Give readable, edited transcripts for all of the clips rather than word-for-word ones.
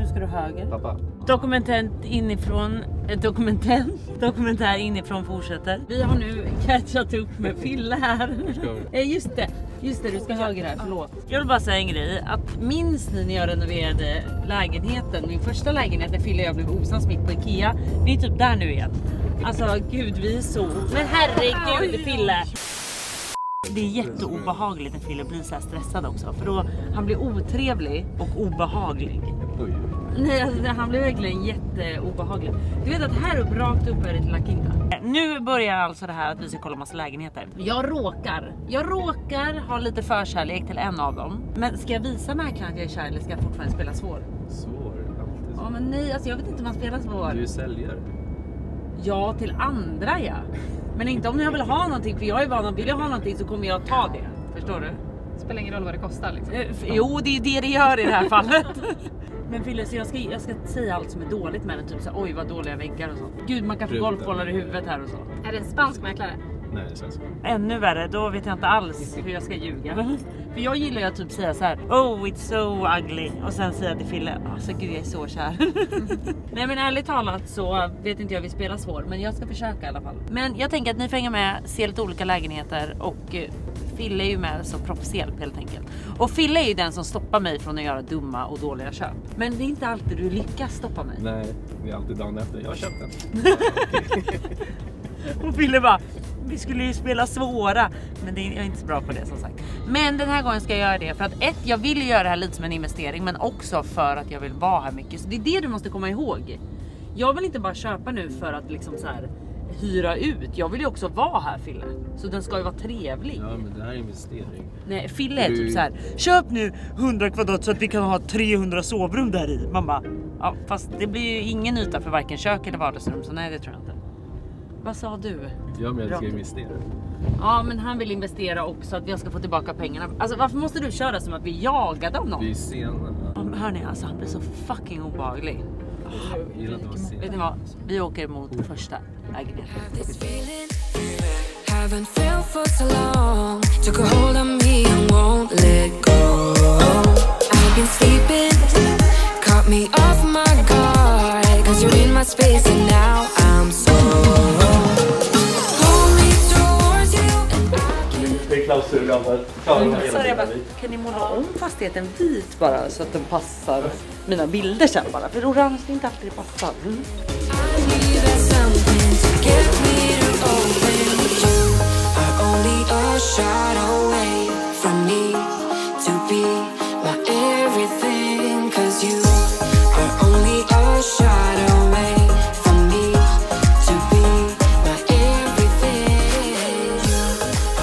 Nu ska du höger. Pappa. Dokumentär inifrån fortsätter. Vi har nu catchat upp med Fille här. Just det, du ska höger här, förlåt. Jag vill bara säga en grej, att minns ni när jag renoverade lägenheten, min första lägenhet när Fille och jag blev osams mitt på Ikea. Vi är typ där nu igen. Alltså gud, vi är så... Men herregud, Fille! Det är jätteobehagligt när Fille blir så här stressad också. För då han blir otrevlig och obehaglig. Nej, alltså, han blir verkligen jätteobehaglig. Du vet att här upp, rakt upp är det till La Quinta. Nu börjar alltså det här att vi ska kolla massa lägenheter. Jag råkar ha lite förkärlek till en av dem. Men ska jag visa mäklaren att jag är kär eller ska jag fortfarande spela svår? Svår? Ja men nej, alltså jag vet inte om man spelar svår. Du är säljare. Ja, till andra ja. Men inte om jag vill ha någonting, för jag är van att vill jag ha någonting så kommer jag ta det. Förstår du? Det spelar ingen roll vad det kostar liksom. Jo, det är det gör i det här fallet. Men Fille, så jag ska säga allt som är dåligt med den. Typ så oj vad dåliga väggar och så. Gud, man kan få golfbollar i huvudet här och så. Är det en spansk mäklare? Nej, det känns så. Ännu värre, då vet jag inte alls hur jag ska ljuga. För jag gillar ju att typ säga så här: oh it's so ugly. Och sen säga till Fille, alltså gud jag är så kär. Nej men ärligt talat så vet inte jag vi spelar svår. Men jag ska försöka i alla fall. Men jag tänker att ni får hänga med, se lite olika lägenheter. Och Fille är ju med som proffshjälp helt enkelt. Och Fille är ju den som stoppar mig från att göra dumma och dåliga köp. Men det är inte alltid du lyckas stoppa mig. Nej, det är alltid dagen efter. Jag har köpt den. Och Fille bara, vi skulle ju spela svåra. Men jag är inte så bra på det som sagt. Men den här gången ska jag göra det. För att jag vill ju göra det här lite som en investering. Men också för att jag vill vara här mycket. Så det är det du måste komma ihåg. Jag vill inte bara köpa nu för att liksom så här hyra ut. Jag vill ju också vara här, Fille. Så den ska ju vara trevlig. Ja, men det här är investering. Nej, Fille är typ så här: köp nu 100 kvadrat så att vi kan ha 300 sovrum där i. Man bara, ja fast det blir ju ingen yta för varken kök eller vardagsrum. Så nej, det tror jag inte. Vad sa du? Jag menar att jag ska investera. Ja, men han vill investera också att vi ska få tillbaka pengarna. Alltså varför måste du köra som att vi jagade om någon? Vi är sena. Hörni, alltså han blir så fucking obehaglig. Jag gillar att vara sen. Vet ni vad? Vi åker mot första lägenheten. Haven't felt for so long. Took a hold of me and won't let go. I've been sleeping, caught me off my guard. 'Cause you're in my space and now I'm so. Hold me towards you and Det är klausurgammal. Kan ni måla om fastigheten vit bara så att den passar mina bilder sen bara? För då annars inte alltid det passar. I need something to get me to open. You are only a shot away from me to be my everything. 'Cause you are only a shot away from me to be my everything. You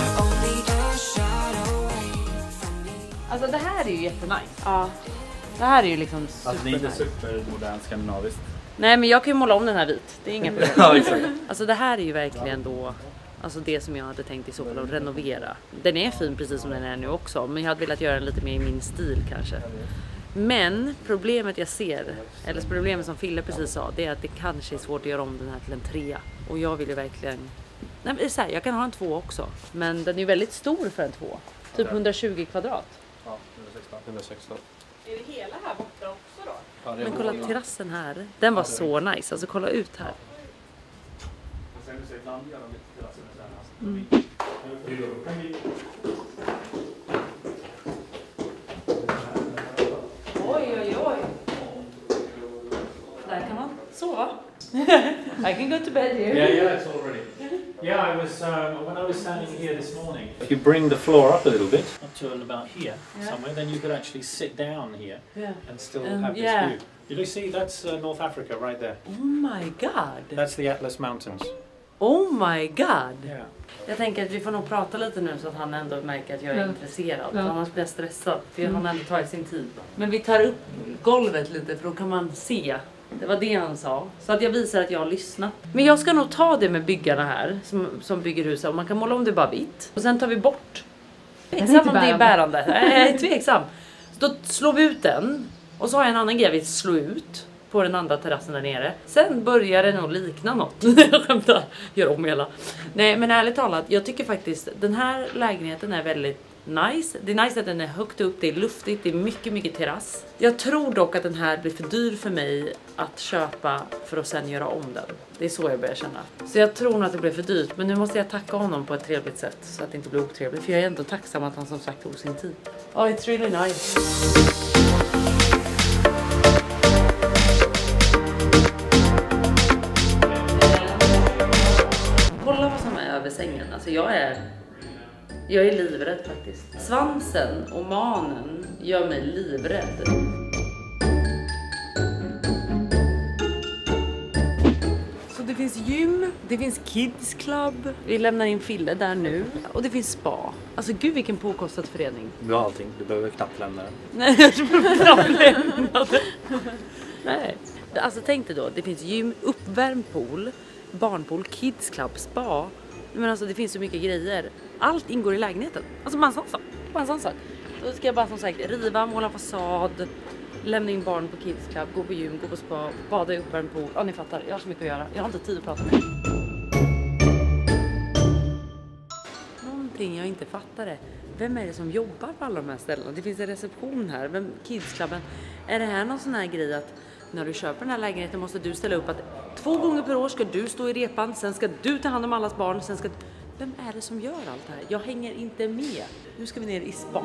are only a shot away from me. Alltså det här är ju jättenice. Ja. Det här är ju liksom super. Alltså det är inte supermodern skandinaviskt. Nej, men jag kan ju måla om den här vit. Det är inga problem. Ja, exakt. Alltså det här är ju verkligen då, alltså det som jag hade tänkt i så fall att renovera. Den är fin precis som den är nu också, men jag hade velat göra den lite mer i min stil kanske. Men problemet jag ser, eller problemet som Fille precis sa, det är att det kanske är svårt att göra om den här till en 3. Och jag vill ju verkligen, nej men så här, jag kan ha en 2 också, men den är ju väldigt stor för en 2. Typ 120 kvadrat. Ja, 116. Är det hela här borta också då? Ja, Men kolla terrassen här, den var så nice, alltså kolla ut här. Oj, oj, oj. Där kan man sova. I can go to bed here. Yeah, it's all ready. Yeah, I was when I was standing here this morning. If you bring the floor up a little bit, up to about here somewhere, then you could actually sit down here and still have this view. You see, that's North Africa right there. Oh my god. That's the Atlas Mountains. Oh my god. Yeah. Jag tänker att vi får nog prata lite nu så att han ändå märker att jag är intresserad. För annars blir jag stressad. För han har ändå tagit sin tid. Men vi tar upp golvet lite för då kan man se. Det var det han sa. Så att jag visar att jag har lyssnat. Men jag ska nog ta det med byggarna här. Som bygger huset. Och man kan måla om det bara vitt. Och sen tar vi bort. Tveksam om det är bärande. Jag är tveksam. Så då slår vi ut den. Och så har jag en annan grej vi slår ut. På den andra terrassen där nere. Sen börjar det nog likna något. Jag skämtar. Gör om hela. Nej men ärligt talat. Jag tycker faktiskt den här lägenheten är väldigt nice. Det är nice att den är högt upp, det är luftigt, det är mycket terrass. Jag tror dock att den här blir för dyr för mig att köpa för att sen göra om den. Det är så jag börjar känna. Så jag tror nog att det blir för dyrt, men nu måste jag tacka honom på ett trevligt sätt så att det inte blir otrevligt. För jag är ändå tacksam att han som sagt tog sin tid. Oh, it's really nice. Kolla vad som är över sängen. Alltså jag är livrädd faktiskt. Svansen och manen gör mig livrädd. Så det finns gym, det finns kids club. Vi lämnar in Fille där nu. Och det finns spa. Alltså gud vilken påkostad förening. Du har allting, du behöver knappt lämna den. Nej, jag behöver knappt lämna den. Nej. Alltså tänk dig då, det finns gym, uppvärmd pool, barnpool, kids club, spa. Men alltså det finns så mycket grejer. Allt ingår i lägenheten. Alltså bara en sån sak. Då ska jag bara som sagt riva, måla fasad, lämna in barn på kids club, gå på gym, gå på spa, bada i uppvärmd pool. Ja, ni fattar, jag har så mycket att göra. Jag har inte tid att prata med er. Någonting jag inte fattar är, vem är det som jobbar på alla de här ställena? Det finns en reception här. Vem, kidsklubben? Är det här någon sån här grej att när du köper den här lägenheten måste du ställa upp att 2 gånger per år ska du stå i repan, sen ska du ta hand om allas barn, sen ska... Vem är det som gör allt det här? Jag hänger inte med. Nu ska vi ner i spa.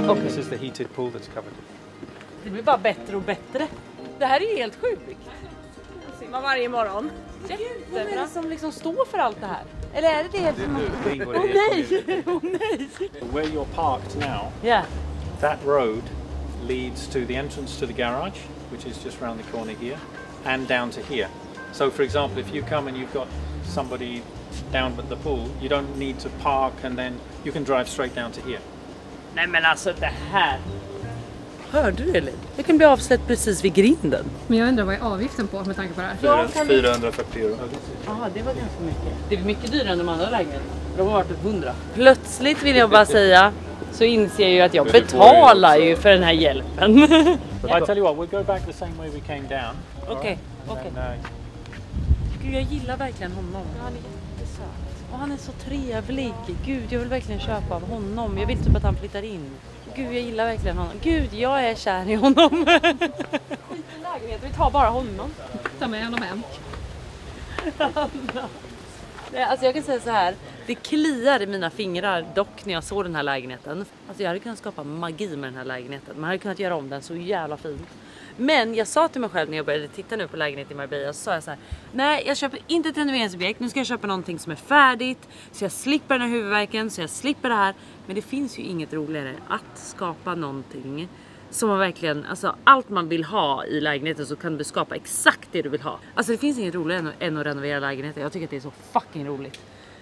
Okay. This is the heated pool that's covered. Det blir bara bättre och bättre. Det här är helt sjukt. Jag simmar varje morgon. Vem är det som liksom står för allt det här? Eller är det det som... Åh nej! Åh nej! Where you're parked now, Yeah. that road leads to the entrance to the garage, which is just round the corner here, and down to here. So for example, if you come and you've got somebody down at the pool, you don't need to park and then you can drive straight down to here. Nej men alltså det här. Hörde du det? Jag kan bli avsläppt precis vid grinden. Men jag undrar vad är avgiften på med tanke på det här? 440 euro. Ja, det var ganska mycket. Det är mycket dyrare än de andra lägenheterna. De har varit 100. Plötsligt vill jag bara säga, så inser jag ju att jag betalar ju för den här hjälpen. I tell you what, we'll go back the same way we came down. Okej. Gud, jag gillar verkligen honom. Han är jättesöt. Och han är så trevlig. Gud, jag vill verkligen köpa av honom. Jag vill typ att han flyttar in. Gud, jag gillar verkligen honom. Gud, jag är kär i honom. Skit i lägenhet, vi tar bara honom. Ta med honom hem. Nej, alltså jag kan säga så här. Det kliar i mina fingrar dock när jag såg den här lägenheten. Alltså jag hade kunnat skapa magi med den här lägenheten. Man hade kunnat göra om den så jävla fint. Men jag sa till mig själv när jag började titta nu på lägenhet i Marbella, så sa jag så här: nej, jag köper inte ett renoveringsobjekt. Nu ska jag köpa någonting som är färdigt, så jag slipper den här huvudvärken, så jag slipper det här. Men det finns ju inget roligare att skapa någonting som man verkligen, alltså allt man vill ha i lägenheten, så kan du skapa exakt det du vill ha. Alltså det finns inget roligare än att renovera lägenheten. Jag tycker att det är så fucking roligt.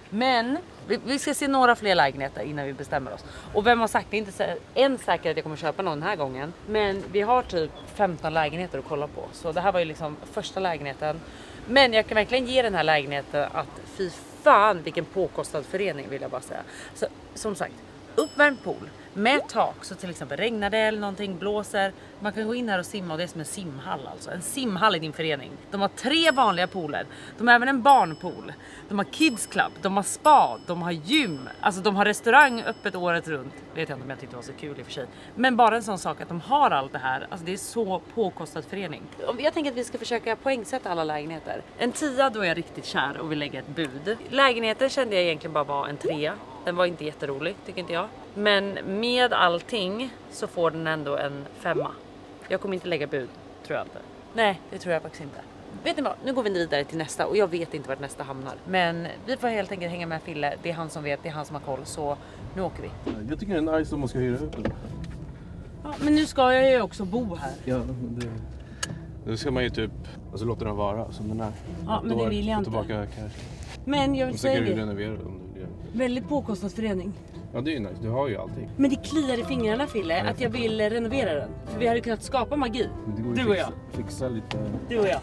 Men vi ska se några fler lägenheter innan vi bestämmer oss. Och vem har sagt, det är inte än säkert att jag kommer köpa någon den här gången. Men vi har typ 15 lägenheter att kolla på. Så det här var ju liksom första lägenheten. Men jag kan verkligen ge den här lägenheten att fy fan vilken påkostad förening, vill jag bara säga. Så, som sagt, uppvärmd pool med tak, så till exempel regnar det eller någonting, blåser, man kan gå in här och simma, och det är som en simhall alltså. En simhall i din förening. De har 3 vanliga pooler. De har även en barnpool. De har kids club, de har spa, de har gym. Alltså de har restaurang öppet året runt. Vet jag inte om jag tyckte det var så kul i och för sig. Men bara en sån sak att de har allt det här. Alltså det är så påkostad förening. Jag tänker att vi ska försöka poängsätta alla lägenheter. En 10, då är jag riktigt kär och vill lägga ett bud. Lägenheten kände jag egentligen bara var en 3. Den var inte jätterolig, tycker inte jag. Men med allting så får den ändå en 5. Jag kommer inte lägga bud, tror jag inte. Nej, det tror jag faktiskt inte. Vet ni vad? Nu går vi vidare till nästa, och jag vet inte vart nästa hamnar. Men vi får helt enkelt hänga med Fille. Det är han som vet, det är han som har koll. Så nu åker vi. Jag tycker det är nice om man ska hyra ut den. Ja, men nu ska jag ju också bo här. Ja, nu ska man ju typ låta den vara som den är. Ja, men det vill jag inte. Tillbaka cash. Men jag vill säga kan du det. renovera den om du vill. Väldigt påkostad förening. Ja, det är ju nice. Du har ju allting. Men det kliar i fingrarna, Fille, att jag vill renovera den. För vi hade kunnat skapa magi. Du och jag. Fixa lite. Du och jag.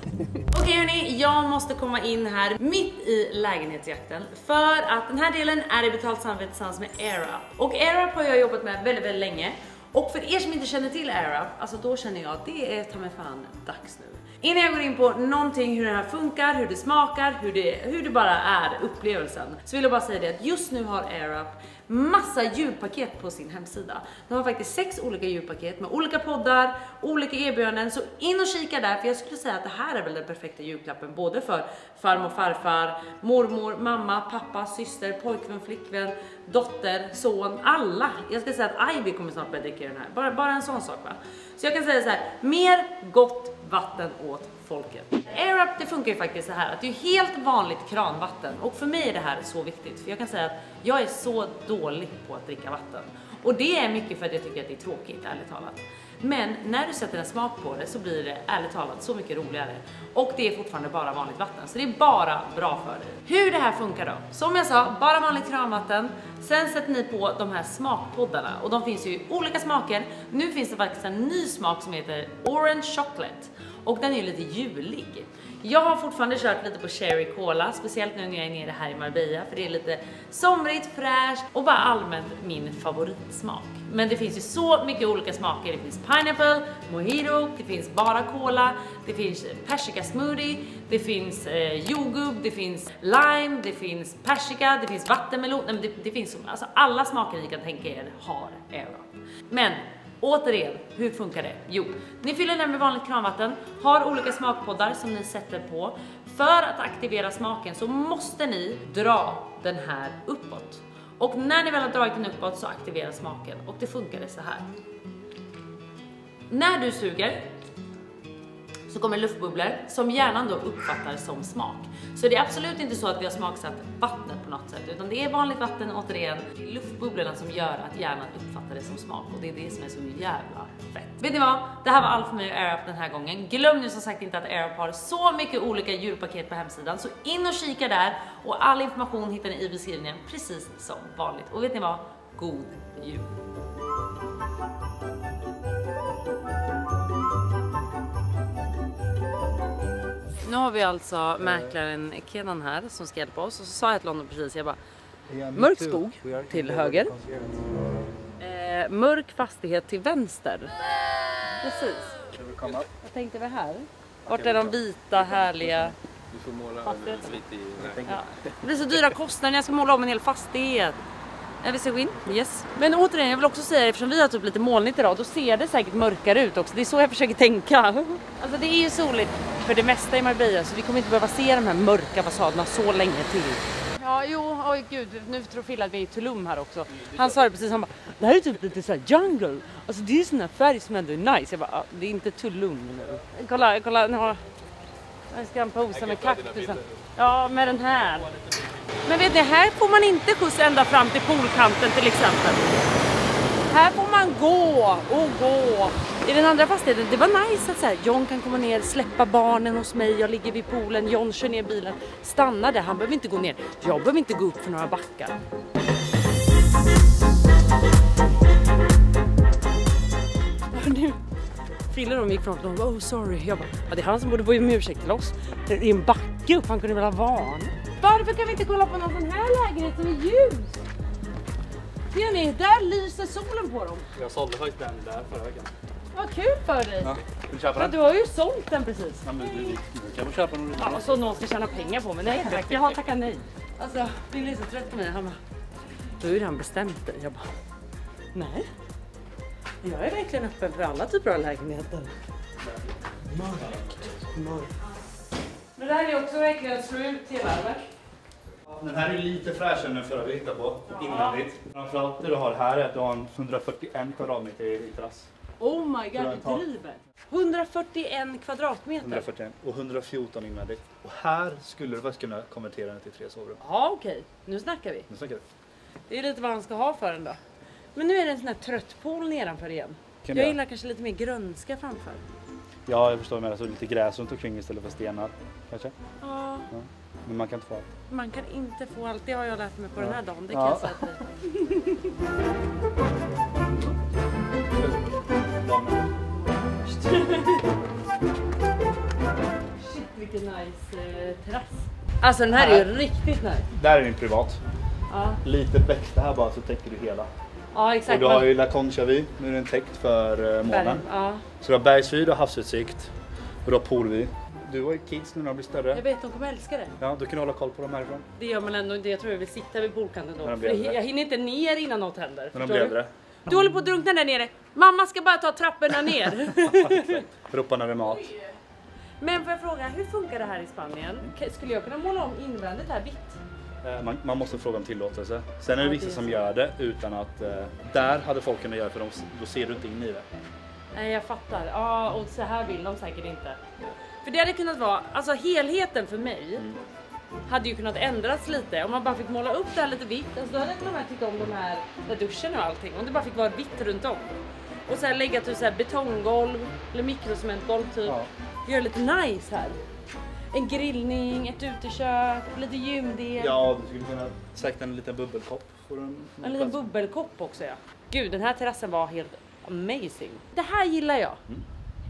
Okej hörni, jag måste komma in här mitt i lägenhetsjakten. För att den här delen är i betalt samarbete tillsammans med AirUp. Och AirUp har jag jobbat med väldigt, väldigt länge. Och för er som inte känner till AirUp, alltså då känner jag att det är ta mig fan dags nu. Innan jag går in på någonting, hur det här funkar, hur det smakar, hur det bara är upplevelsen, så vill jag bara säga det att just nu har AirUp massa julpaket på sin hemsida. De har faktiskt 6 olika julpaket med olika poddar, olika erbjudanden, så in och kika där, för jag skulle säga att det här är väl den perfekta julklappen både för farmor, farfar, mormor, mamma, pappa, syster, pojkvän, flickvän, dotter, son, alla. Jag ska säga att Ivy kommer snart börja dricka den här, bara en sån sak va. Så jag kan säga så här, mer gott vatten åt folket. AirUp, det funkar ju faktiskt så här att det är helt vanligt kranvatten, och för mig är det här så viktigt, för jag kan säga att jag är så dålig på att dricka vatten, och det är mycket för att jag tycker att det är tråkigt, ärligt talat. Men när du sätter en smak på det så blir det ärligt talat så mycket roligare, och det är fortfarande bara vanligt vatten, så det är bara bra för dig. Hur det här funkar då? Som jag sa, bara vanligt kranvatten. Sen sätter ni på de här smakpoddarna, och de finns ju i olika smaker. Nu finns det faktiskt en ny smak som heter Orange Chocolate, och den är ju lite julig. Jag har fortfarande kört lite på Cherry Cola, speciellt nu när jag är nere här i Marbella, för det är lite somrigt, fräscht och bara allmänt min favoritsmak. Men det finns ju så mycket olika smaker. Det finns pineapple, mojito, det finns bara cola, det finns persika smoothie, det finns jordgubb, det finns lime, det finns persika, det finns vattenmelon. Det finns alltså alla smaker ni kan tänka er har AirUp. Men återigen, hur funkar det? Jo, ni fyller den med vanligt kranvatten, har olika smakpoddar som ni sätter på. För att aktivera smaken så måste ni dra den här uppåt. Och när ni väl har dragit den uppåt så aktiveras smaken, och det funkar så här. När du suger så kommer luftbubblor som hjärnan då uppfattar som smak. Så det är absolut inte så att vi har smaksatt vatten på något sätt, utan det är vanligt vatten, återigen. Det är luftbubblorna som gör att hjärnan uppfattar det som smak, och det är det som är så jävla fett. Vet ni vad? Det här var allt för mig och AirUp den här gången. Glöm nu som sagt inte att AirUp har så mycket olika julpaket på hemsidan, så in och kika där, och all information hittar ni i beskrivningen precis som vanligt. Och vet ni vad? God jul! Nu har vi alltså mäklaren Kenan här som ska hjälpa oss, och så sa jag till honom precis, jag bara, mörk skog till höger, mörk fastighet till vänster. Precis. Jag tänkte vi här. Vart är de vita härliga? Du får måla lite i... Ja. Det blir så dyra kostnader när jag ska måla om en hel fastighet. Vi ska gå in, yes. Men återigen, jag vill också säga, eftersom vi har typ lite molnigt idag, då ser det säkert mörkare ut också. Det är så jag försöker tänka. Alltså det är ju soligt för det mesta i Marbella, så vi kommer inte behöva se de här mörka fasaderna så länge till. Ja, jo, oj gud, nu tror Phil att vi är i Tulum här också. Han sa det precis, han bara, det här är typ lite såhär jungle. Alltså det är ju sån här färg som ändå är nice. Jag bara, det är inte Tulum nu. Kolla, nu har... Jag ska posa med kaktusen. Ja, med den här. Men vet ni, här får man inte skjuts ända fram till poolkanten till exempel. Här får man gå och gå. I den andra fastigheten, det var nice att så här, John kan komma ner, släppa barnen hos mig, jag ligger vid poolen, John kör ner bilen, stannar där, han behöver inte gå ner. Jag behöver inte gå upp för några backar. Nu Fille de gick fram och bara, oh sorry. Jag bara, ja, det är han som borde få en ursäkt till oss. Det är en backe upp, han kunde väl ha van. Varför kan vi inte kolla på någon sån här lägenhet som är ljus? Ser ni, där lyser solen på dem. Jag sålde faktiskt den där förra veckan. Vad kul för dig. Ja, vill du köpa den? Du har ju sålt den precis. Ja, men du kan väl köpa den. Ja, så någon ska tjäna pengar på mig. Nej tack, jag har tackat nej. Alltså, Bill är så trött på mig. Han bara, då är han bestämt det. Jag bara, nej. Jag är verkligen öppen för alla typer av lägenheter. Mörkt. Men det här är också verkligen att slå ut hela, eller? Den här är lite fräschare än den förra vi hittade på, invändigt. Framförallt det du har här är att du har en 141 kvadratmeter i terrass. Oh my god, det driver. 141 kvadratmeter. 141 och 114 invändigt. Och här skulle du faktiskt kunna konvertera den till 3 sovrum. Ja, okej. Nu snackar vi. Nu snackar vi. Det är lite vad han ska ha för den då. Men nu är det en sån här trött pool nedanför igen. Jag gillar kanske lite mer grönska framför. Ja, jag förstår, men alltså lite gräs runt omkring istället för stenar, kanske. Ja. Ja. Men man kan inte få allt. Man kan inte få allt, det har jag lärt mig på den här dagen, det kan jag säga till dig. Shit, vilken nice terrass. Alltså den här är ju riktigt nice. Där är din privat. Ja. Lite växter här bara så täcker du hela. Ja, exakt. Och du har ju La Concha-vy, nu är den täckt för månen. Ja. Så du har bergsvy, du har havsutsikt och du har poolvy. Du har ju kids nu när de blir större. Jag vet, de kommer älska det. Ja, du kan hålla koll på dem härifrån. Det gör man ändå inte. Jag tror jag vill sitta vid poolkanten då. När de blir äldre. Jag hinner inte ner innan något händer. När de blir äldre. Du håller på att drunkna där nere. Mamma ska bara ta trapporna ner. Ropa när det är mat. Men får jag fråga, hur funkar det här i Spanien? Skulle jag kunna måla om invändigt här vitt? Man måste fråga om tillåtelse. Sen är det vissa som gör det utan att... där hade folk kunnat göra för då ser du inte in i det. Nej, jag fattar. Ja, och så här vill de säkert inte. För det hade kunnat vara, alltså helheten för mig hade ju kunnat ändras lite. Om man bara fick måla upp det här lite vitt. Alltså då hade jag kunnat tycka om de här duschen och allting. Om det bara fick vara vitt runt om. Och så här lägga typ så här betonggolv eller mikrocementgolv typ. Ja. Gör lite nice här. En grillning, ett utekök, lite gymdel. Ja, du skulle kunna säkert en liten bubbelkopp. En liten bubbelkopp också, ja. Gud, den här terrassen var helt amazing. Det här gillar jag.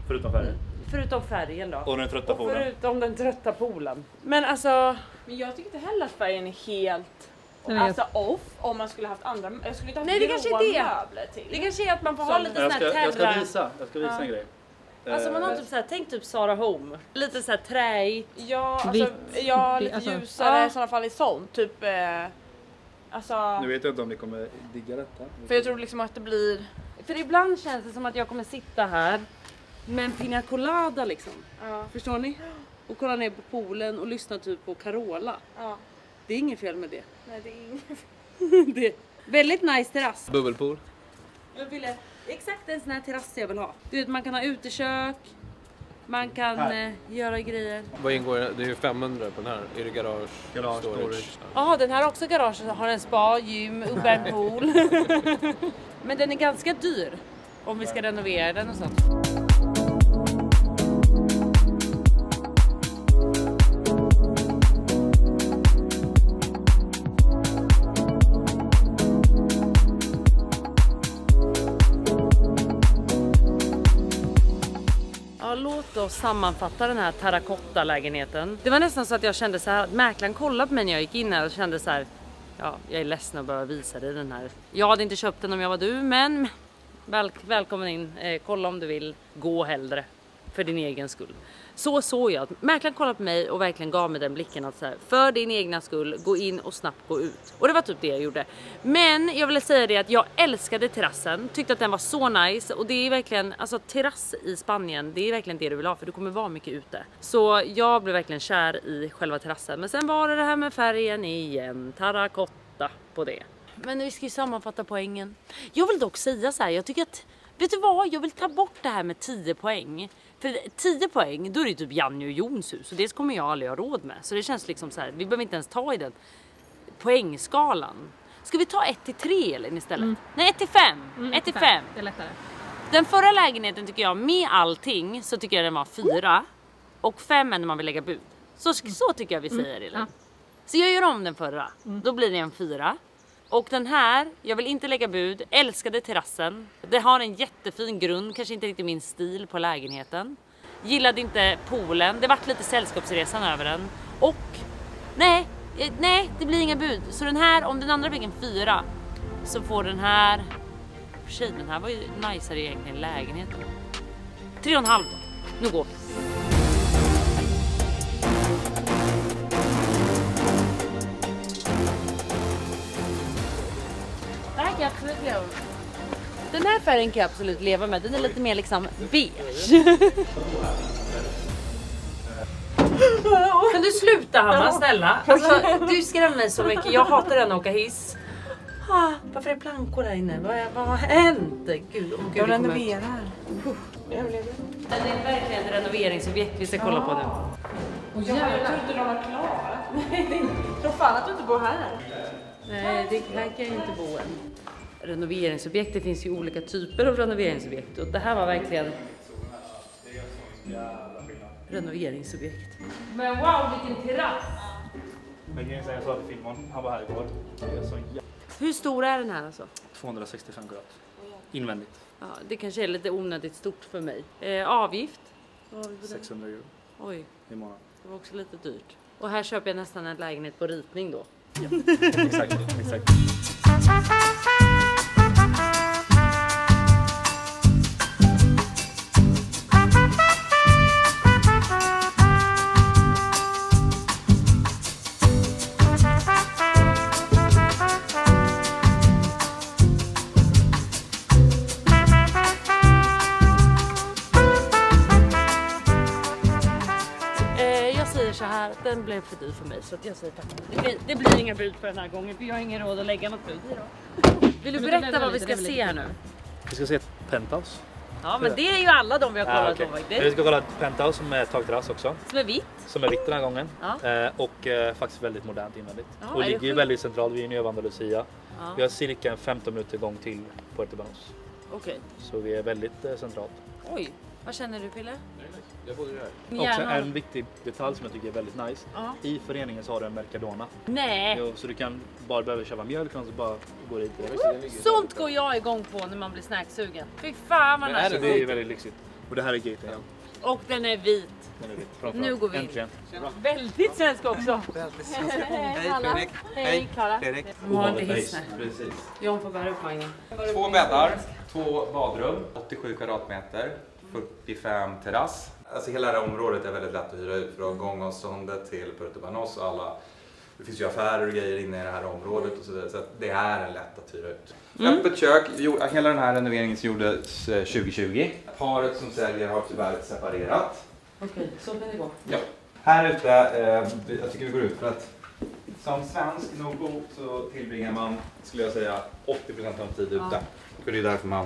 Förutom färgen. Förutom färgen då. Och den trötta poolen. Förutom den trötta poolen. Men alltså... Men jag tycker inte heller att färgen är helt... Alltså off, om man skulle haft andra... Jag skulle inte haft det kanske är det. Möbler till. Det kanske är att man får ha lite sån här terra... Jag ska visa en grej. Alltså man har typ såhär, tänk typ Sarah Home. Lite såhär träigt. Ja, alltså, lite ljusare i sådana fall i sånt. Typ... alltså... Nu vet jag inte om ni kommer digga detta. För jag tror liksom att det blir... För ibland känns det som att jag kommer sitta här med en pina colada liksom. Ja. Förstår ni? Och kolla ner på poolen och lyssna typ på Carola. Ja. Det är inget fel med det. Nej, det är inget. Det är väldigt nice terrass. Bubbelpool. Jag ville exakt en sån här terrass jag vill ha. Du vet, man kan ha utekök. Man kan göra grejer. Vad ingår det? Det är ju 500 på den här. Är det garage storage? Ja, den här har också garage. Har en spa, gym, uppvärmd pool. Men den är ganska dyr. Om vi ska renovera den och sånt. Låt oss sammanfatta den här terrakotta-lägenheten. Det var nästan så att jag kände så här att mäklaren kollade på mig när jag gick in här och kände så här, ja, jag är ledsen att behöva visa dig den här. Jag hade inte köpt den om jag var du, men välkommen in. Kolla om du vill, gå hellre för din egen skull. Så såg jag att mäklaren kollade på mig och verkligen gav mig den blicken att så här, för din egna skull, gå in och snabbt gå ut. Och det var typ det jag gjorde. Men jag ville säga det att jag älskade terrassen, tyckte att den var så nice. Och det är verkligen, alltså terrass i Spanien, det är verkligen det du vill ha, för du kommer vara mycket ute. Så jag blev verkligen kär i själva terrassen. Men sen var det här med färgen igen, terrakotta på det. Men vi ska ju sammanfatta poängen. Jag vill dock säga så här, jag tycker att, vet du vad, jag vill ta bort det här med 10 poäng. För 10 poäng, då är det typ Janne och Jons hus. Och det kommer jag aldrig ha råd med. Så det känns liksom så här, vi behöver inte ens ta i den poängskalan. Ska vi ta 1-3 eller istället? Nej, 1-5. 1-5. Det är lättare. Den förra lägenheten tycker jag, med allting, så tycker jag den var 4. Och 5 när man vill lägga bud. Så tycker jag vi säger det. Ja. Så jag gör om den förra. Då blir det en 4. Och den här, jag vill inte lägga bud, älskade terrassen. Det har en jättefin grund, kanske inte riktigt min stil på lägenheten. Gillade inte poolen, det vart lite sällskapsresan över den. Och nej, det blir inga bud. Så den här, om den andra fick en 4, så får den här, för sig, den här var ju najsare egentligen lägenheten. 3,5. Nu går vi. Den här färgen kan jag absolut leva med. Den är lite mer liksom beige. Kan du sluta, Hanna, snälla? Alltså, du skrämmer mig så mycket. Jag hatar den att åka hiss. Varför är plankor där inne? Vad har hänt? Gud, jag renoverar. Det är verkligen ett renoveringsobjekt vi ska kolla på nu. Jag trodde de var klara. Nej, tror fan att du inte bor här. Nej, det här kan jag inte bo än. Renoveringsobjekt, det finns ju olika typer av renoveringsobjekt. Och det här var verkligen renoveringsobjekt. Men wow, vilken terrass! Men jag sa till Filmon, han var här igår. Det är så Hur stor är den här alltså? 265 kvadrat. Invändigt. Ja, det kanske är lite onödigt stort för mig. Avgift? 600 euro. Oj, i månaden. Det var också lite dyrt. Och här köper jag nästan en lägenhet på ritning då. Ja, exakt. maten blev för dyr för mig så att jag säger tack. Det blir inga bud för den här gången för jag har ingen råd att lägga något bud i då. Vill du berätta vad vi ska se här nu? Vi ska se ett penthouse. Ja, men det är ju alla de vi har kollat på faktiskt. Vi ska kolla ett penthouse som är takterrass också. Som är vitt. Som är vitt den här gången. Ja. Och faktiskt väldigt modernt invändigt. Ja, och ligger ju väldigt centralt, vi är i Nueva Andalusia. Ja. Vi har cirka 15 minuter gång till Puerto Banús. Okej. Så vi är väldigt centralt. Oj, vad känner du Pille? Jag bodde där. Också en viktig detalj som jag tycker är väldigt nice. I föreningen så har du en Mercadona. Nej. Jo, så du kan bara behöva köpa mjölk och så bara gå dit. Sånt går jag igång på när man blir snacksugen. Fy fan vad nice. Det är väldigt lyxigt. Och det här är gaten. Ja. Och den är vit. Nu går vi in. Äntligen. Väldigt svensk också. Hej Fredrik. Hej Klara. Fredrik. De har inte hiss. Precis. John får bära upp vagnen. 2 bäddar, 2 badrum, 87 kvadratmeter, 45 terrass. Alltså hela det här området är väldigt lätt att hyra ut från gångavståndet till Puerto Banús och alla. Det finns ju affärer och grejer inne i det här området och så vidare, så att det är lätt att hyra ut. Öppet kök, hela den här renoveringen gjordes 2020. Paret som säljer har tyvärr separerat. Okej, så kan det gå. Ja. Här ute, jag tycker vi går ut för att som svensk nordbo så tillbringar man, skulle jag säga, 80% av tiden ute. För det är därför man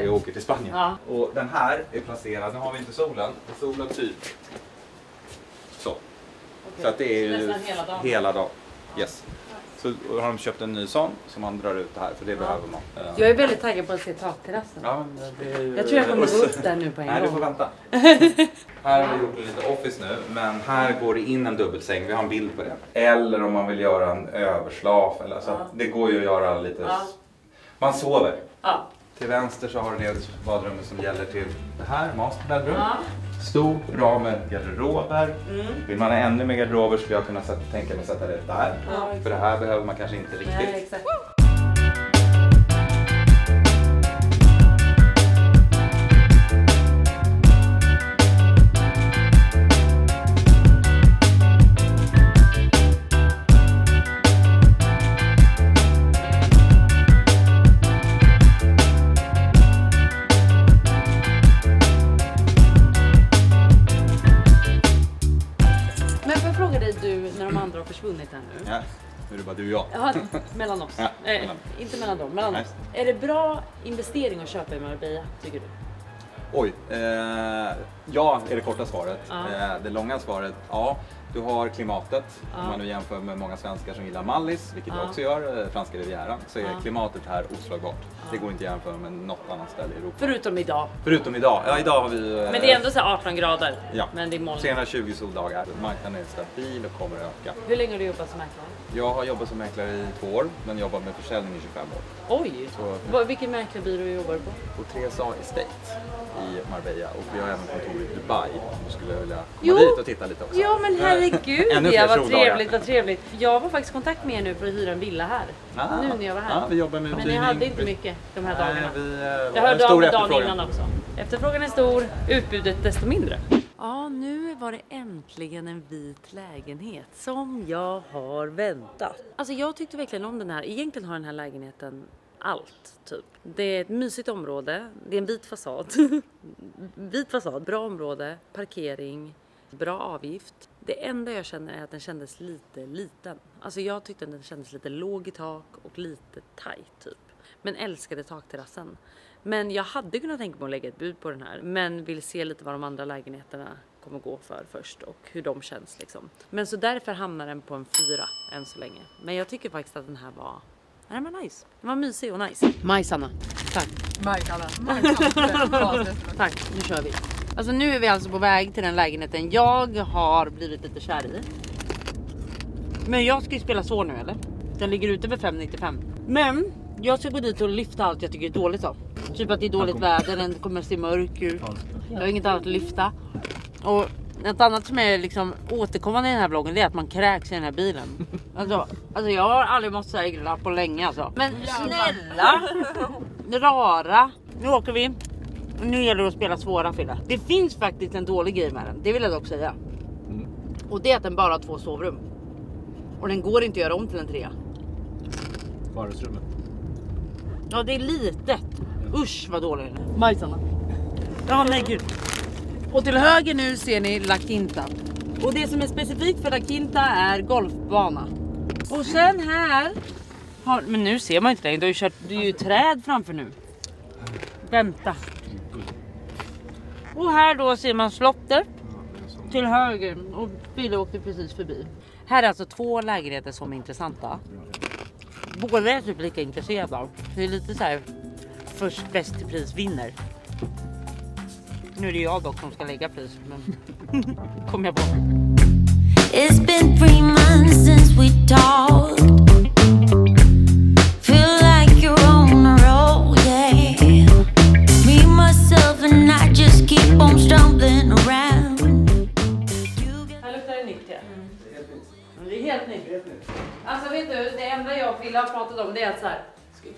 åker till Spanien. Ja. Och den här är placerad, nu har vi inte solen, solen typ så. Okay. Så att det är ju hela dagen. Yes. Så har de köpt en ny sån som man drar ut det här, för det behöver man. Jag är väldigt taggad på att se takterrassen. Ja, jag tror jag kommer gå upp där nu på en gång. Nej, du får vänta. Här har vi gjort lite office nu, men här går det in en dubbelsäng, vi har en bild på det. Eller om man vill göra en överslaf, eller så. Det går ju att göra lite... Man sover. Ja. Till vänster så har du det badrummet som gäller till det här, master bedroom. Stor, bra med garderober. Vill man ha ännu mer garderober skulle jag kunna tänka mig att sätta det där. För det här behöver man kanske inte riktigt. Nej, exakt. Försvunnit här nu. Ja, nu är det bara du och jag. Ja, mellan oss. Ja, inte mellan dem, mellan oss. Är det bra investering att köpa i Marbella, tycker du? Oj, ja är det korta svaret. Det långa svaret, ja. Du har klimatet, om man nu jämför med många svenskar som gillar Mallis, vilket jag också gör, franska rivieran, så är klimatet här oslagbart. Det går inte att jämföra med något annat ställe i Europa. Förutom idag. Förutom idag, ja idag har vi... Men det är ändå så 18 grader, men det är moln. 320 soldagar, marknaden är stabil och kommer att öka. Hur länge har du jobbat som mäklare? Jag har jobbat som mäklare i 2 år, men jobbat med försäljning i 25 år. Oj! Vilken mäklarbyrå jobbar du på? På 3SA Estate i Marbella, och vi har även kontor i Dubai. Du skulle vilja komma dit och titta lite också. Ja, men herregud, vad trevligt. Jag var faktiskt i kontakt med er nu för att hyra en villa här. Nu när jag var här. Ja, vi jobbar med men ni hade inte mycket de här dagarna. Jag hörde av mig dagen innan också. Efterfrågan är stor, utbudet desto mindre. Ja, nu var det äntligen en vit lägenhet som jag har väntat. Alltså jag tyckte verkligen om den här. Egentligen har den här lägenheten allt, typ. Det är ett mysigt område, det är en vit fasad. Vit fasad, bra område, parkering, bra avgift. Det enda jag känner är att den kändes lite liten. Alltså jag tyckte att den kändes lite låg i tak och lite tight typ. Men älskade takterrassen. Men jag hade kunnat tänka mig att lägga ett bud på den här. Men vill se lite vad de andra lägenheterna kommer gå för först och hur de känns liksom. Men så därför hamnar den på en 4 än så länge. Men jag tycker faktiskt att den här var... Den var nice. Den var mysig och nice. Majsanna. Tack. Majsanna. Tack, nu kör vi. Alltså nu är vi alltså på väg till den lägenheten jag har blivit lite kär i. Men jag ska ju spela så nu eller? Den ligger ute för 595. Men jag ska gå dit och lyfta allt jag tycker är dåligt av. Typ att det är dåligt väder, den kommer att se mörk ut. Jag har inget annat att lyfta. Och något annat som är liksom återkommande i den här vloggen, det är att man kräks i den här bilen. Alltså jag har aldrig mått så här illa på länge alltså. Men snälla, rara. Nu åker vi. Nu gäller det att spela svåra Fille. Det finns faktiskt en dålig grej med den, det vill jag dock säga. Och det är att den bara har 2 sovrum. Och den går inte att göra om till en 3. Vardagsrummet. Ja, det är litet. Usch vad dålig den är. Majsarna. Ja, nej gud. Och till höger nu ser ni La Quinta. Och det som är specifikt för La Quinta är golfbana. Och sen här har, men nu ser man inte längre, du har ju kört, det är ju träd framför nu. Vänta. Och här då ser man slottet till höger och bilen åkte precis förbi. Här är alltså 2 lägenheter som är intressanta. Båda är typ lika intresserade. Det är lite så här först bäst till pris vinner. Nu är det jag dock som ska lägga pris, men kom jag på. It's been 3 months since we talked. Feel like you're on a roll, yeah. Me, myself and I just keep on stumbling around. Här luktar det nytt, ja. Det är helt nytt. Alltså vet du, det enda jag vill ha pratat om det är att så här,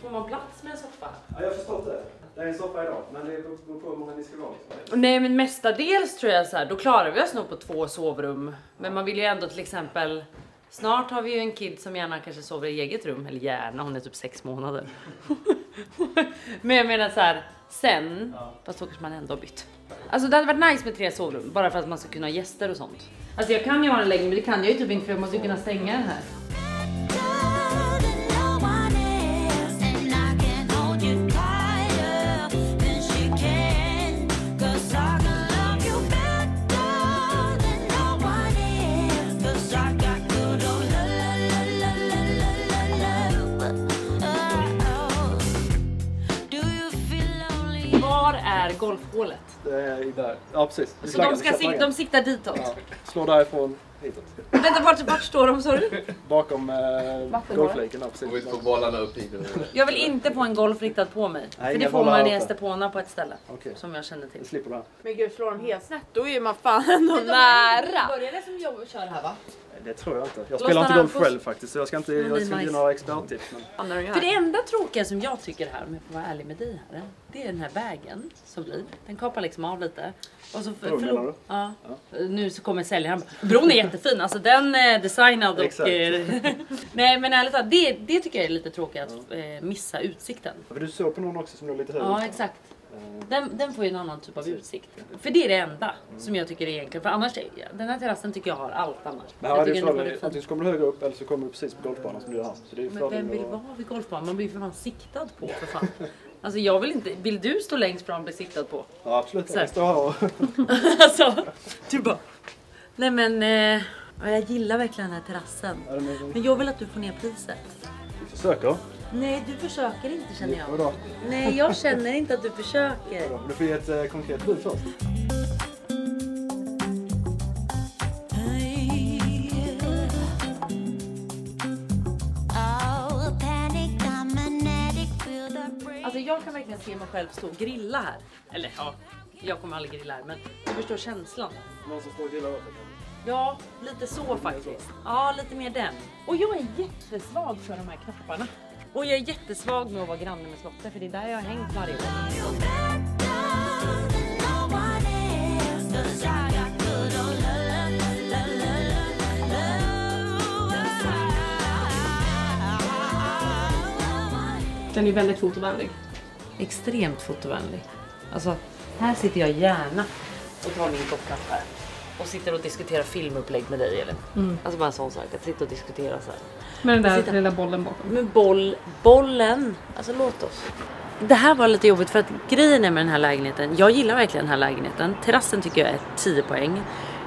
får man plats med en soffa? Ja, jag förstår det. Det är en soffa idag, men det beror på hur många ni ska vara. Nej, men mestadels tror jag så här, då klarar vi oss nog på 2 sovrum. Men man vill ju ändå till exempel, snart har vi ju en kid som gärna kanske sover i eget rum. Eller gärna, hon är typ 6 månader. Men jag menar så här, sen, fast då kanske man ändå har bytt. Alltså det hade varit nice med 3 sovrum, bara för att man ska kunna ha gäster och sånt. Alltså jag kan ju ha en lägenhet, men det kan jag ju typ inte för jag måste ju kunna stänga den här. Var är golfhålet? Det är där. Ja, precis. Så de siktar ditåt? Ja. Slår därifrån hitåt. Vänta, vart står de, sa du? Bakom golfleken, ja, precis. Och vi får bollarna upp hit. Jag vill inte få en golf riktad på mig. Nej, för det får man i Estepona på ett ställe. Okay. Som jag känner till. Slipper det. Men gud, slår de helt snett, då är man fan ändå nära. Börjar det som jag kör här, va? Det tror jag inte. Jag spelar inte golf själv faktiskt, så jag ska inte ge några experttips. Men... För det enda tråkiga som jag tycker här, om jag får vara ärlig med dig här, det är den här vägen som blir. Den kapar liksom av lite. Och så ja. Nu så kommer säljaren. Bron är jättefin, alltså den är designad och... Nej, men ärligt talat, det tycker jag är lite tråkigt att missa utsikten. För du såg på någon också som är lite högre. Ja, exakt. Den får ju en annan typ av utsikt. För det är det enda som jag tycker är enkelt. För annars, den här terrassen tycker jag har allt annars. Men här är det fördelen, antingen så kommer du högre upp eller så kommer du precis på golfbanan som du har. Så det är men vem vill vara vid golfbanan? Man blir ju för fan siktad på, för fan. Alltså jag vill inte, vill du stå längst fram och bli siktad på? Ja, absolut. Jag står här och... Alltså, du bara... Nej men, jag gillar verkligen den här terrassen. Men jag vill att du får ner priset. Vi försöker. Nej, du försöker inte, känner jag. Nej, jag känner inte att du försöker. Du får ge ett konkret bud först. Alltså jag kan verkligen se mig själv stå och grilla här. Eller ja, jag kommer aldrig grilla här, men du förstår känslan. Någon som står och grillar åt dig? Ja, lite så faktiskt. Ja, lite mer den. Och jag är jättesvag för de här knapparna. Och jag är jättesvag med att vara granne med slottet, för det är där jag har hängt varje år. Den är väldigt fotovänlig. Extremt fotovänlig. Alltså, här sitter jag gärna och tar min kopp kaffe. Och sitter och diskuterar filmupplägg med dig, eller? Alltså bara en sån sak, att sitta och diskutera så här. Med den där lilla bollen bakom. Med bollen, alltså låt oss. Det här var lite jobbigt för att grejen är med den här lägenheten. Jag gillar verkligen den här lägenheten. Terrassen tycker jag är 10 poäng.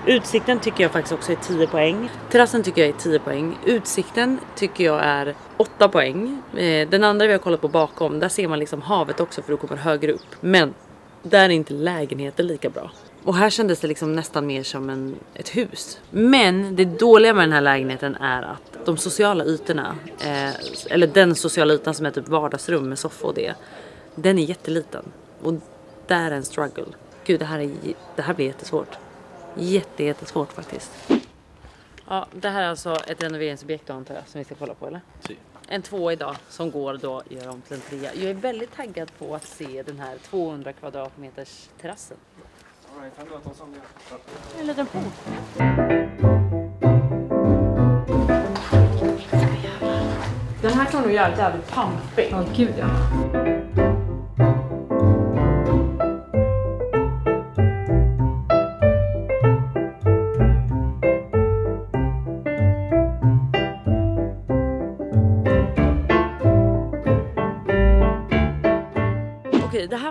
Utsikten tycker jag faktiskt också är 10 poäng. Terrassen tycker jag är 10 poäng. Utsikten tycker jag är 8 poäng. Den andra vi har kollat på bakom, där ser man liksom havet också för då kommer högre upp. Men där är inte lägenheten lika bra. Och här kändes det liksom nästan mer som ett hus. Men det dåliga med den här lägenheten är att de sociala ytorna, eller den sociala ytan som är typ vardagsrum med soffa och det, den är jätteliten. Och där är en struggle. Gud, det här blir jättesvårt. Jättesvårt faktiskt. Ja, det här är alltså ett renoveringsobjekt antar jag, som vi ska kolla på, eller? Si. En 2 idag som går då gör om till en 3. Jag är väldigt taggad på att se den här 200 kvadratmeters terrassen. En liten pool. Den här kan nog göra jävligt pampig. Ja, gud ja.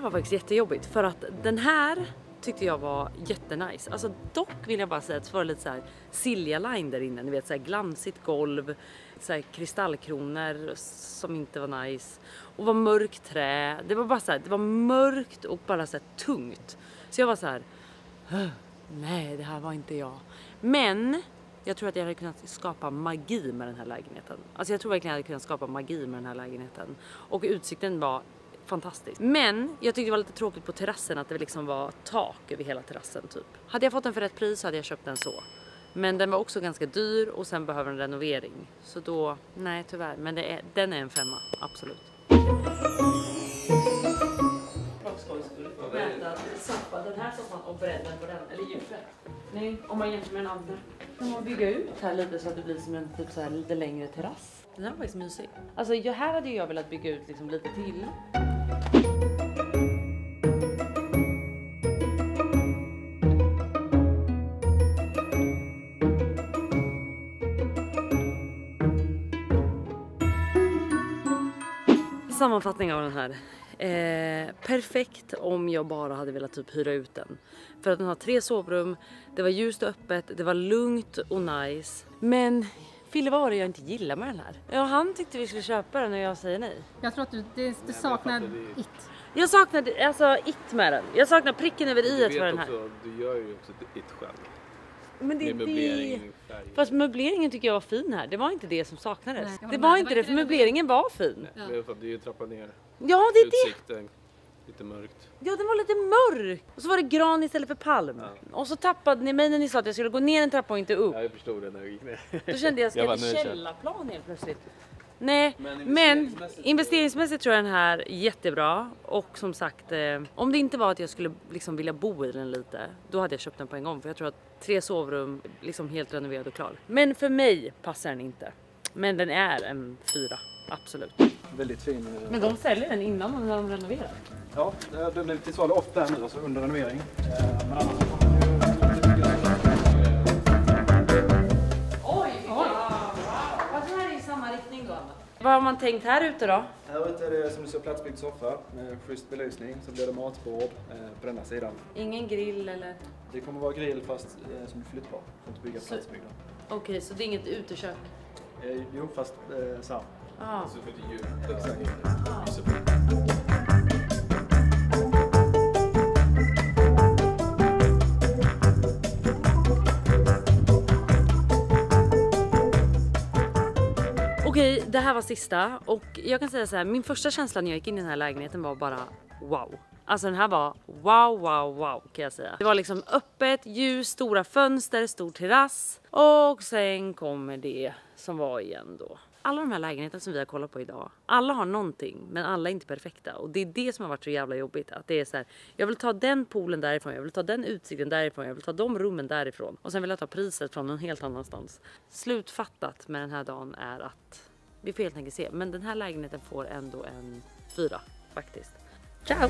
här var faktiskt jättejobbigt för att den här tyckte jag var jättenice. Alltså dock vill jag bara säga att det var lite så här Silja line där inne. Ni vet så här glansigt golv, så här kristallkronor som inte var nice. Och var mörkt trä. Det var bara så här, det var mörkt och bara så här tungt. Så jag var så här, nej det här var inte jag. Men jag tror att jag hade kunnat skapa magi med den här lägenheten. Alltså jag tror verkligen att jag hade kunnat skapa magi med den här lägenheten. Och utsikten var fantastisk. Men jag tyckte det var lite tråkigt på terrassen att det liksom var tak över hela terrassen typ. Hade jag fått den för rätt pris så hade jag köpt den så. Men den var också ganska dyr och sen behöver den renovering. Så då, nej tyvärr. Men den är en 5, absolut. Den här soffan och bredden på den, eller djupet. Nej, om man jämför med den andra. Kan man bygga ut här lite så att det blir som en typ så här lite längre terrass. Den här var faktiskt mysig. Alltså här hade jag velat bygga ut liksom lite till. Sammanfattning av den här. Perfekt om jag bara hade velat typ hyra ut den. För att den har 3 sovrum, det var ljust och öppet, det var lugnt och nice. Men Fille, vad var det jag inte gillar med den här? Ja, han tyckte vi skulle köpa den och jag säger nej. Jag tror att du saknar it. Jag saknar alltså it med den. Jag saknar pricken över i för den här. Du gör ju också it själv. Men det är möbleringen. Fast möbleringen tycker jag var fin här. Det var inte det som saknades. Det var inte det, för möbleringen var fin. Ja. Det är ju trappa ner. Ja, det är utsikten. Lite mörkt. Ja, den var lite mörk. Och så var det gran istället för palm. Ja. Och så tappade ni mig när ni sa att jag skulle gå ner en trappa och inte upp. Ja, jag förstod det när jag gick ner. Då kände jag att jag källarplan helt plötsligt. Nej, men investeringsmässigt tror jag den här är jättebra. Och som sagt, om det inte var att jag skulle liksom vilja bo i den lite, då hade jag köpt den på en gång. För jag tror att 3 sovrum, liksom helt renoverad och klar. Men för mig passar den inte. Men den är en 4, absolut. Väldigt fin. Men de säljer den innan när de renoverar? Ja, den är till svala 8 nu, alltså under renovering. Men annars vad har man tänkt här ute då? Här ute är det som du ser platsbyggd soffa med schysst belysning. Så blir det matbord på denna sidan. Ingen grill eller? Det kommer vara grill fast som är flyttbar. För att bygga platsbyggda. Okej, så det är inget utekök? Jo, fast så här. Ah. Så för det djur. Exakt. Okej, det här var sista och jag kan säga så här, min första känsla när jag gick in i den här lägenheten var bara wow. Alltså den här var wow kan jag säga. Det var liksom öppet, ljus, stora fönster, stor terrass och sen kommer det som var igen då. Alla de här lägenheterna som vi har kollat på idag, alla har någonting men alla är inte perfekta. Och det är det som har varit så jävla jobbigt. Att det är så här, jag vill ta den poolen därifrån, jag vill ta den utsikten därifrån, jag vill ta de rummen därifrån. Och sen vill jag ta priset från någon helt annanstans. Slutfattat med den här dagen är att vi får helt enkelt se. Men den här lägenheten får ändå en 4 faktiskt. Ciao!